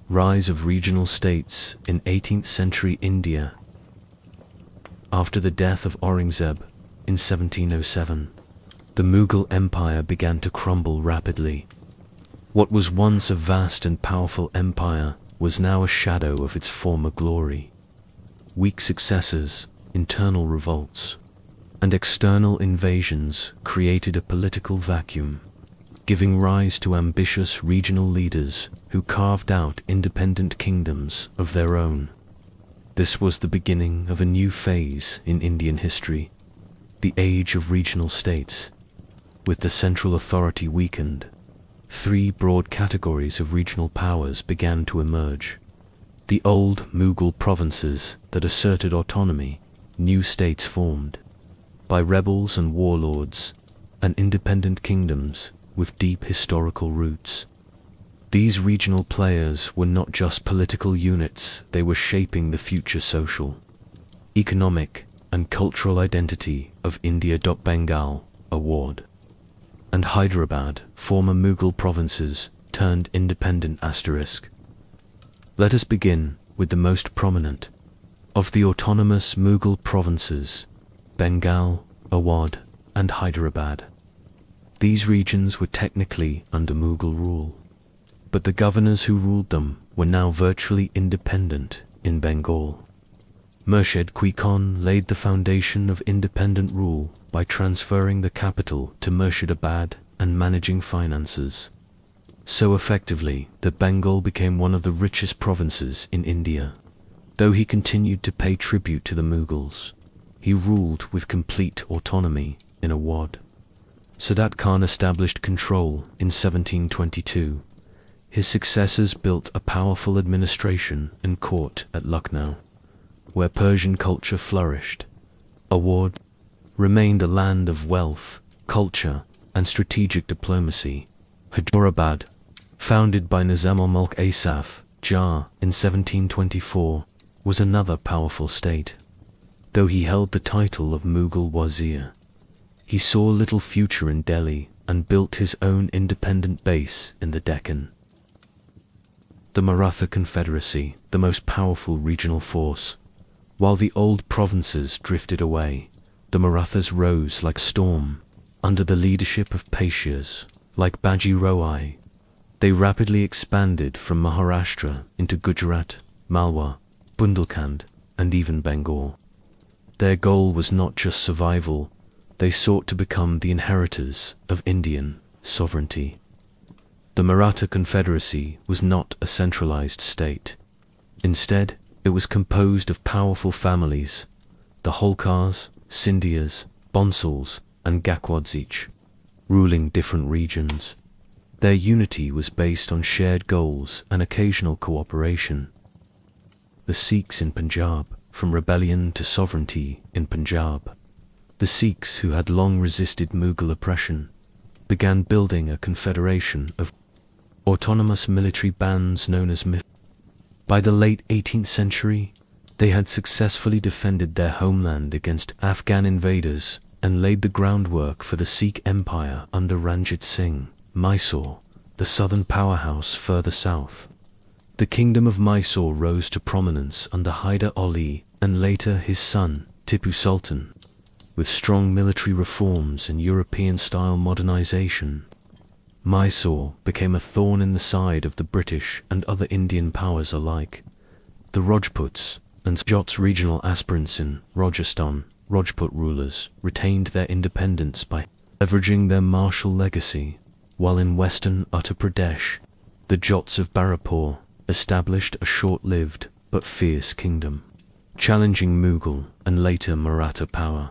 Rise of regional states in 18th century India. After the death of Aurangzeb in 1707, the Mughal Empire began to crumble rapidly. What was once a vast and powerful empire was now a shadow of its former glory. Weak successors, internal revolts, and external invasions created a political vacuum, giving rise to ambitious regional leaders who carved out independent kingdoms of their own. This was the beginning of a new phase in Indian history, the age of regional states. With the central authority weakened, three broad categories of regional powers began to emerge. The old Mughal provinces that asserted autonomy, new states formed by rebels and warlords, and independent kingdoms with deep historical roots. These regional players were not just political units, they were shaping the future social, economic, and cultural identity of India. Bengal, Awadh, and Hyderabad, former Mughal provinces, turned independent. Let us begin with the most prominent of the autonomous Mughal provinces, Bengal, Awadh, and Hyderabad. These regions were technically under Mughal rule, but the governors who ruled them were now virtually independent in Bengal. Murshid Quli Khan laid the foundation of independent rule by transferring the capital to Murshidabad and managing finances so effectively that Bengal became one of the richest provinces in India. Though he continued to pay tribute to the Mughals, he ruled with complete autonomy in Awadh. Sadat Khan established control in 1722. His successors built a powerful administration and court at Lucknow, where Persian culture flourished. Awadh remained a land of wealth, culture, and strategic diplomacy. Hyderabad, founded by Nizam-ul-Mulk Asaf Jah in 1724, was another powerful state. Though he held the title of Mughal Wazir, he saw little future in Delhi and built his own independent base in the Deccan. The Maratha Confederacy, the most powerful regional force. While the old provinces drifted away, the Marathas rose like storm. Under the leadership of Peshwas like Baji Rawai, they rapidly expanded from Maharashtra into Gujarat, Malwa, Bundelkhand, and even Bengal. Their goal was not just survival, they sought to become the inheritors of Indian sovereignty. The Maratha Confederacy was not a centralized state. Instead, it was composed of powerful families, the Holkars, Scindias, Bonsals, and Gakwads, each ruling different regions. Their unity was based on shared goals and occasional cooperation. The Sikhs in Punjab, from rebellion to sovereignty in Punjab. The Sikhs, who had long resisted Mughal oppression, began building a confederation of autonomous military bands known as MIF. By the late 18th century, they had successfully defended their homeland against Afghan invaders and laid the groundwork for the Sikh Empire under Ranjit Singh. Mysore, the southern powerhouse further south. The kingdom of Mysore rose to prominence under Hyder Ali and later his son, Tipu Sultan. With strong military reforms and European-style modernization, Mysore became a thorn in the side of the British and other Indian powers alike. The Rajputs and Jots, regional aspirants in Rajasthan, Rajput rulers, retained their independence by leveraging their martial legacy, while in western Uttar Pradesh, the Jots of Barapur established a short-lived but fierce kingdom, challenging Mughal and later Maratha power.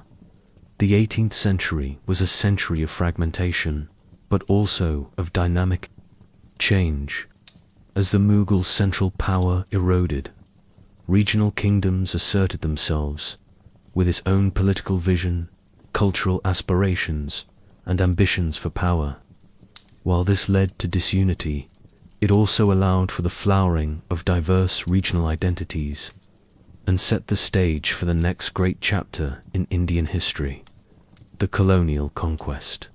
The 18th century was a century of fragmentation, but also of dynamic change. As the Mughal central power eroded, regional kingdoms asserted themselves, with its own political vision, cultural aspirations, and ambitions for power. While this led to disunity, it also allowed for the flowering of diverse regional identities and set the stage for the next great chapter in Indian history, the colonial conquest.